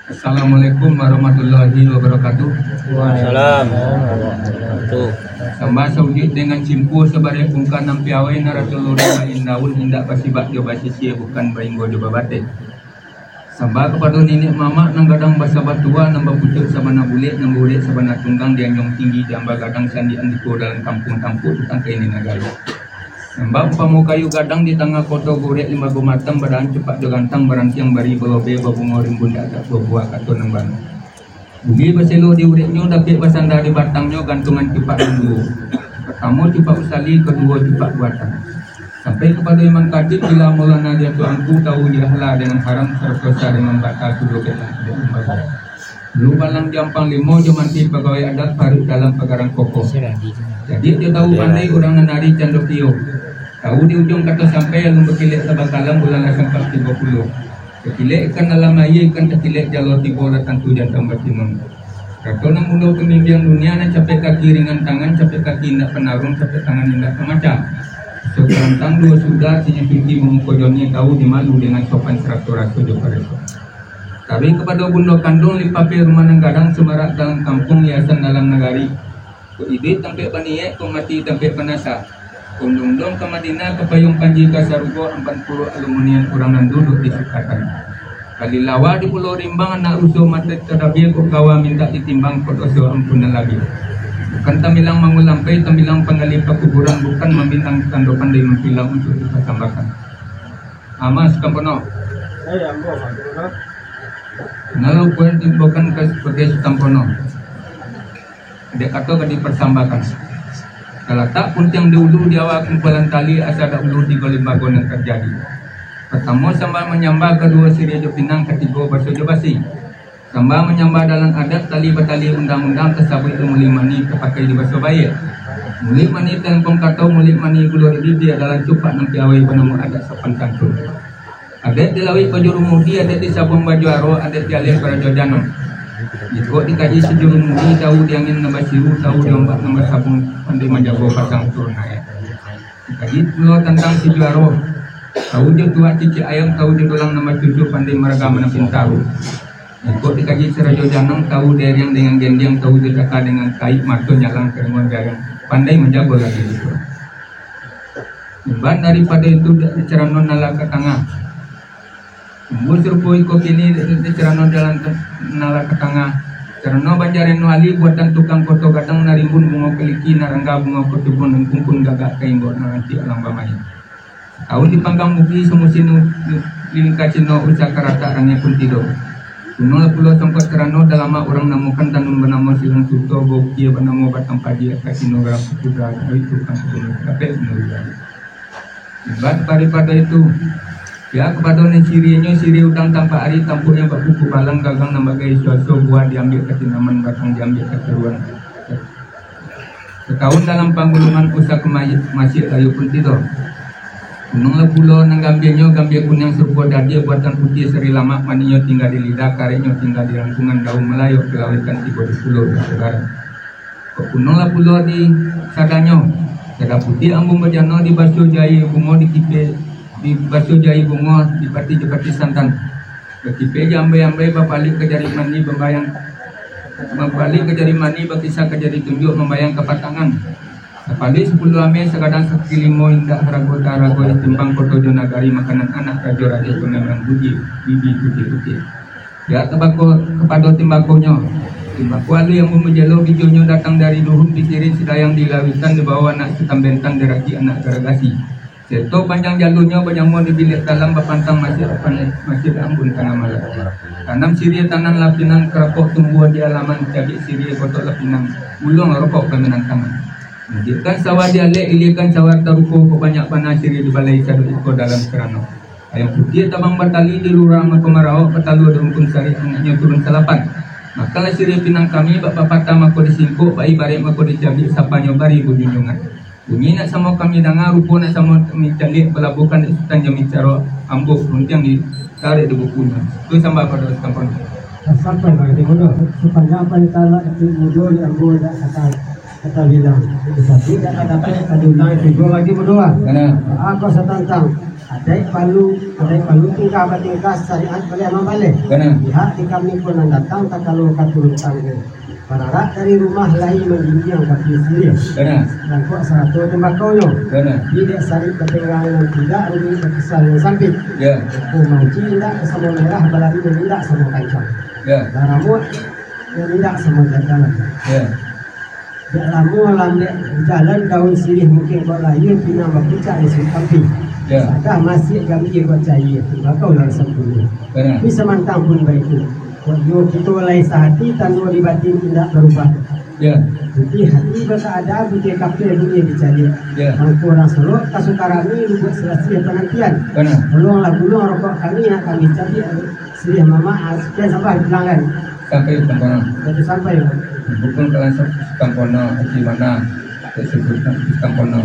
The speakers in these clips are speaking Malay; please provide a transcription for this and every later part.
Assalamualaikum warahmatullahi wabarakatuh. Waalaikumsalam. Sambah saujud dengan cimpu sebagai pungkan nampi awai naratulur lain daun indak pasibak jo basisia bukan bainggo jo babate. Sambah kepada nenek mama nang gadang basa batua nambah pucuk sabana bulik nang bulik sabana tunggang dianjong tinggi jamba gadang sandi andiko dalam kampung-kampung tentang kaini nagari. Sambah pamu kayu gadang di tengah koto gorek lima gomatang badan cepat jo gantang barantiang bari belobe babungo rimbun agak buah kato nembang. Bumi berselo di uriknya dapat bersandar di batangnya gantungan cepat dulu. Pertama cepat usali, kedua cepat buatan. Sampai kepada Imam Khatib bila Maulana dia tuanku tahu dia halal dengan haram serta dengan batal tuduh kita. Lu balang jampang limo jamanti pegawai adat parit dalam pegarang kokoh. Jadi dia tahu pandai orang nanari candokio. Tahu di ujung kata sampai yang berkilik sebakalam bulan sampai 30. Terkilik ikan dalam air ikan terkilik jalur tiba datang tujuan tambah timung. Kata nang muda pemimpian dunia nan capek kaki ringan tangan capek kaki indak penarung capek tangan indak pemacam. Sekarang dua sudah sinya suci mengukojoni tahu dimalu dengan sopan seratus jokoreso. Tapi kepada bunda kandung lipapi rumah nanggadang semarak dalam kampung hiasan dalam negari. Ku ibit tampik paniek ku mati tampik panasa. Kundung-dung ke Madinah ke payung panji kasarugo 40 aluminium orang nan duduk di sukatan. Kali lawa di Pulau Rimbang anak rusuh mati terdabir ku kawa minta ditimbang kodoso ampunan lagi. Bukan tamilang mangulampai, tamilang penggali kuburan, bukan membintang tando pandai mempilang untuk dipersembahkan. Amas kampono. Nalau kuat bukan sebagai tampono. Dia kata ke dipersembahkan. Kalau tak pun yang dulu di awal kumpulan tali asal dahulu di limbago yang terjadi. Pertama sambal menyambal kedua Siri Pinang ketiga Baso Basi. Sambal menyambal dalam adat tali batali undang-undang tersabut itu mulik mani terpakai di Baso Bayar. Mulik mani telpon kata mulik mani gulur dia adalah cupak nampi awai penemu adat sopan santun. Adat dilawai pajuru mudi, adat di sabung baju aro, adat di alir para jojanong. Jika dikaji sejuru mudi, tahu diangin nambah siru, tahu diombak nambah sabung pandai menjaga pasang turun ayat. Dikaji pulau tentang si juaro, tahu dia tua cici ayam, tahu dia tulang nambah cucu pandai mereka menepin tahu. Jika dikaji serajo janang, tahu dari yang dengan gendeng, tahu dia kakak dengan kain matu nyalang kerenguan jayang, pandai menjaga lagi itu. Ban daripada itu cerano nala ke tengah. Musur iko kini cerano jalan nala ke tengah. Cerano banjaran wali buatan tukang foto gadang narimbun bunga keliki narangga bunga kutubun dan kumpun gagak kainggo nanti alam bamaya. Tahun di panggang mugi semusin lingka cino ucap karata orangnya pun tidur. Kuno pulau tempat cerano dalam orang namukan tanun bernama silang suto bokia bernama batang padi kasino garang putra itu kan sebelum kapel menurut. Ibarat daripada itu. Ya kepada cirinya siri udang tanpa ari tampuknya bak buku balang gagang nambagai suatu buah diambil ketinaman batang diambil keteruan. Setahun dalam panggulungan pusat masjid kayu pun tidur. Gunung lepulo nang gambirnya gambir kuning serupa dadia buatan putih seri lama maninya tinggal di lidah karetnya tinggal di rangkungan daun Melayu kelautan tiba di pulau negara. Gunung lepulo di sadanya sada putih ambung bejana di Baso Jaya bungo di kipe di Baso Jaya bungo di pati santan. Kipe jambai-jambai bapalik ke jari mani membayang membalik ke jari mani bakisah ke jari tunjuk membayang ke patangan. Sepadi 10 ame sekadang sekilimo indah rago timbang koto jonagari makanan anak rajo raja pengemang buji bibi putih. Ya tembako kepada tembakonya. Tembako alu yang memejalo bijonya datang dari luhur pikirin sedayang dilawikan di bawah anak hitam bentang deraki anak garagasi. Seto panjang jalurnya banyak di bilik dalam bapantang masjid ambun tanah malam. Tanam siria tanan lapinan kerapok tumbuhan di alaman cabai siria kotok lapinan ulung rokok pemenang tangan. Menjadikan sawah dialek ilikan sawah taruko banyak panas siria di balai sadu iko dalam serano. Ayam putih tabang batali di lurah kemarau petalu dengkun sari anaknya turun salapan. Makalah siria pinang kami bapak patah mako disimpuk bayi barek mako dicabi sapanya bari bunjungan. Bunyi nak sama kami dengar rupa nak sama kami calik pelabukan di Sultan Jamil Caro ambuk runtiang di tarik di bukunya. Itu sampai pada kampung. Sampai pada bodoh sepanjang apa ditala di bodoh di ambo dak kata bilang tapi tidak dapat kadang itu lagi bodoh. Karena aku setantang Adai palu tingkah tingkah syariat boleh amal balik. Benar. Pihak di kami pun datang tak kalau katul tangga. Pararak dari rumah lain menjinjang kaki sendiri. Benar. Dan kok satu tembakaunya. Benar. Tidak sari ketinggalan tidak rugi berkesan yang sampit. Ya. Aku manci tidak sama merah balari tidak sama kancang. Ya. Daramut yang tidak sama jalan. Ya. Tak lama lambat jalan daun sirih mungkin kau lahir pinang berpucak di sekampi. Ya. Sadar masih kami buat cahaya. Tembakau lah sempurna. Benar. Tapi semantang pun baik itu. Kalau kita lain sehati tanpa di batin tidak berubah. Ya. Jadi hati berkeadaan bukan kapil dunia dicari. Ya. Mangku orang Solo kasukarami buat selesai penantian. Benar. Tolonglah gulung rokok kami nak kami cari sirih mama sekian sampai di pelanggan. Sampai Tampono. Jadi sampai. Bukan kalian Tampono di mana disebutkan Tampono.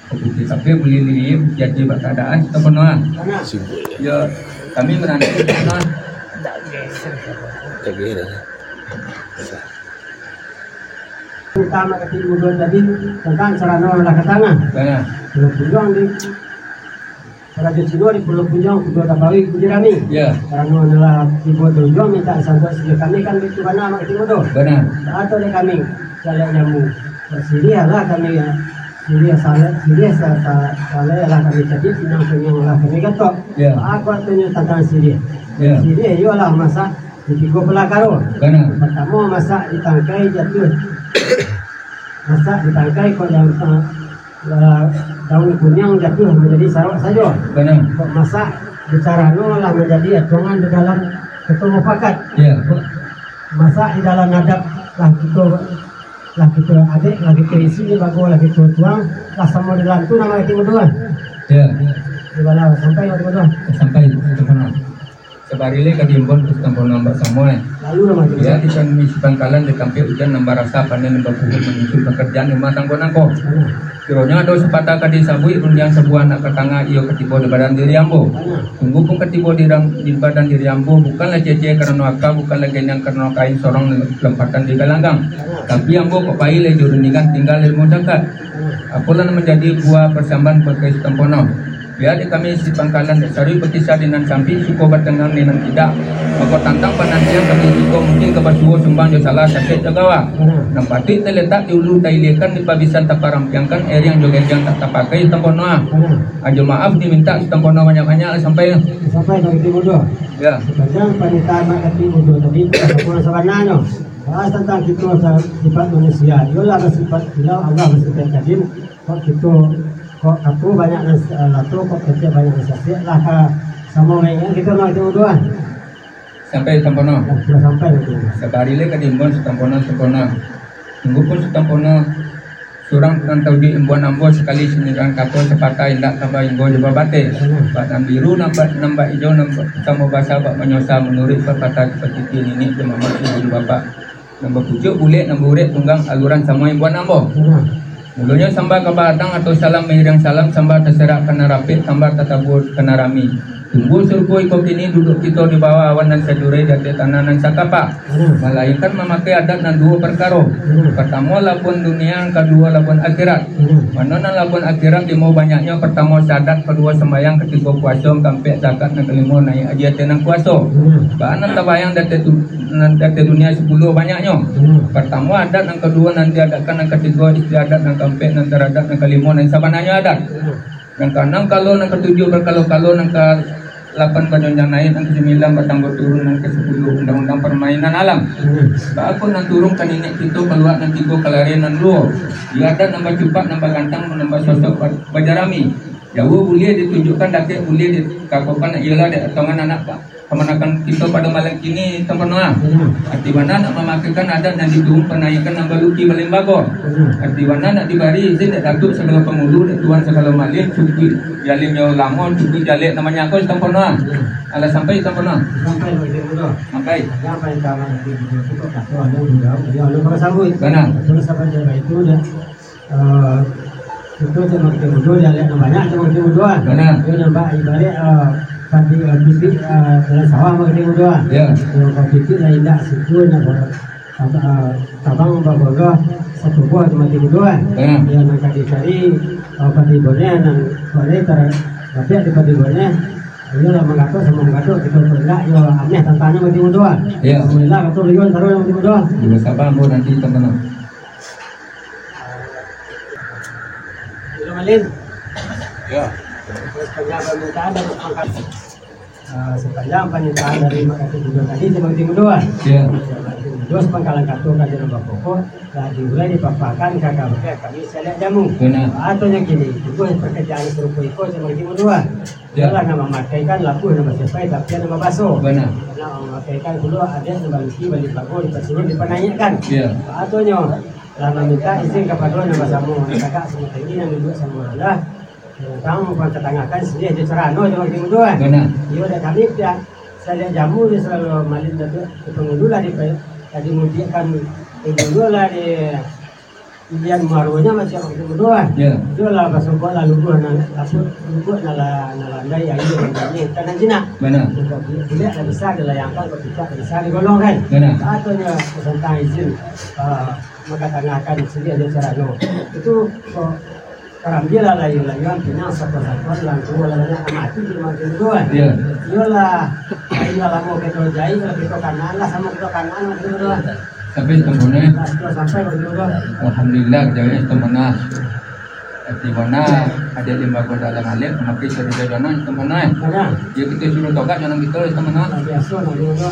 Oke, tapi boleh lihat jadi keadaan Tampono. Karena Ya, kami menanti Tampono. utama ketika mudah tadi tentang cara nolak ke tangan. Benar. Pulau Punjong di Raja Cino di Pulau Punjong Pulau Tabawi Kujirami. Ya. Karena nolak di Pulau Punjong minta santuan sini kami kan di Tuhan nama ketika mudah. Benar. Atau di kami jalan jamu. Bersedia lah kami ya. Sedia salah lah kami jadi pinang penyang lah kami katok. Ya. Aku tunjuk tentang sedia. Ya. Sedia ialah masak di tiga pelakaro. Benar. Pertama masak di tangkai jatuh. Masak di tangkai kok yang daun kunyang jatuh menjadi sarok saja. Benar. Kok masak bicara lah menjadi atungan di dalam ketemu pakat. Ya. Masak di dalam adab lah kita adik lah kita isi bagus lah kita tuang lah sama di dalam tu nama kita berdua. Ya. Di bawah sampai waktu berdua. Sampai Tampono. Sebarile kadimbon ke Tampono Mbak Samuel. Lalu nama kita. Ya, di misi Pangkalan di Kampung Ujan nambah rasa panen nambah puhul menyusul pekerjaan di matang konangko. Kiranya ada sepatah kadi sabui rundiang sebuah anak ketanga iyo ketibo di badan diri ambo. Tunggu pun ketibo di badan diri ambo bukanlah cece karena waka bukanlah genyang karena kain sorong lempatan di galanggang. Tapi ambo kepai le jurunikan tinggal ilmu dekat. Apalah menjadi buah persamban berkait Tampono. Ya di kami si Pangkalan Sari berkisah dengan sampi suko bertenggang dengan tidak. Maka tantang panansiang kami suko mungkin kebasuo sumbang jo salah sakit jagawa. Nampati terletak di ulu tailekan di pabisan taparampiangkan air yang joget yang tak terpakai Tampono. Ajo maaf diminta Tampono banyak-banyak sampai dari timur doa. ya. Sekarang panitia mak timur doa tadi kita sebenarnya bahas tentang kita sifat manusia. Yolah bersifat hilau Allah bersifat kadim. Kok aku banyak lato kok kerja banyak nasihat lah sama yang kita nak timur doa. Sampai Tampono. Sudah sampai nanti. Sebarile kadimbon Tampono sempurna. Tunggu pun Tampono surang perantau di imbuan ambo sekali siniran kapal sepatah indak tambah inggo jeba bate. Badan biru nampak hijau nampak sama bahasa bak menyosa menurut perkata seperti ini cuma masih bapak. Nambah pucuk bulik nambah uret tunggang aluran sama imbuan ambo. Mulunya sambal ke batang atau salam mengiring salam sambal terserak kena rapid sambal tertabur kena rami. Tunggu surkoi kau kini duduk kita di bawah awan dan sejurai jati tanah dan sakapa. Melainkan memakai adat dan dua perkara. Pertama lapun dunia, kedua lapun akhirat. Mana lapun akhirat di mau banyaknya pertama sadat, kedua sembahyang, ketiga puasa, keempat zakat, dan kelima naik haji tenang puasa. Bahkan tabayang dari dunia 10 banyaknya. Pertama adat, yang kedua nanti adatkan, yang ketiga istiadat, yang keempat nanti adat, yang kelima nanti sabananya adat. Yang keenam kalau, yang ketujuh berkalo-kalo, yang ke-8 panjang naik, yang ke-9 bertambah turun, yang ke-10 undang-undang permainan alam. Bapak nan turun kan ini kita keluar nanti go kelarian nan luar. Dia ada nambah cepat, nambah ganteng, nambah sosok bajarami. Jauh boleh ditunjukkan, dapat boleh dikakukan ialah di atongan anak pak. Kemenakan kita pada malam kini Tampono. Arti mana nak memakaikan adat dan diturun penaikan nambah luki balimbago. Arti mana nak dibari izin nak datuk segala pengulu, nak tuan segala malim, suku jalim yang lama, suku jalik namanya aku Tampono. Alah sampai Tampono. Sampai Sampai. Sampai taman di itu kok ada dia ada bersambut. Benar. Terus apa jaga itu dah itu cuma timur dia lihat banyak cuma timur doa. Benar. Dia nampak ibarat tadi pipi dalam sawah mau timur doa. Ya. Kalau pipi lain tak situ nak tabang bagogo satu buah cuma timur doa. Benar. Dia nak dicari apa di boleh dan boleh Tapi di Padiguannya, dia lah mengatur sama mengatur kita enggak, yo aneh tantanya mati muda. Ya. Alhamdulillah katur liyon taruh yang mati muda. Juga sabar bu nanti teman-teman. Itu Malin. Ya. Sepanjang permintaan dari sepanjang permintaan dari makasih juga tadi mati muda. Ya. Terus pangkalan kartu kajian obat pokok dan dimulai dipaparkan kakak mereka kami selek jamu. Benar. Atau yang kini itu pekerjaan serupa itu seperti kedua. Ya. Jangan nama memakaikan lapu nama sesuai tapi nama baso. Benar. Karena memakaikan dulu ada nama liki balik bago di pasir dipenanyakan. Ya. Atau nyo lama minta izin kepada nama samu kakak semua tinggi yang duduk sama Allah. Kamu pertengahkan sendiri di Serano seperti kedua. Benar. Iya ada kami ya. Saya jamu dia selalu malin itu pengunduh lah di tadi mudikan dulu lah di Indian marunya masih orang kedua. Ya. Itu lah pasal lalu gua nala landai yang ini tanah Cina. Benar. Tidak ada besar adalah yang kan ketika besar digolongkan. Benar. Ataunya tentang izin mengatakan sendiri ada cara no. Itu karambil lah yang pinang satu-satuan langsung olehnya amati di makin dua. Ya. Iyalah, iyalah mau kita jahit kalau kita kanan lah sama kita kanan makin dua. Sampai temennya. Nah, setelah sampai makin dua. Alhamdulillah jauhnya temennya. Di mana ada 5 kota dalam alim, maka sudah dana temennya. Mana? Ya kita suruh tokat jangan kita temennya. Biasa makin dua.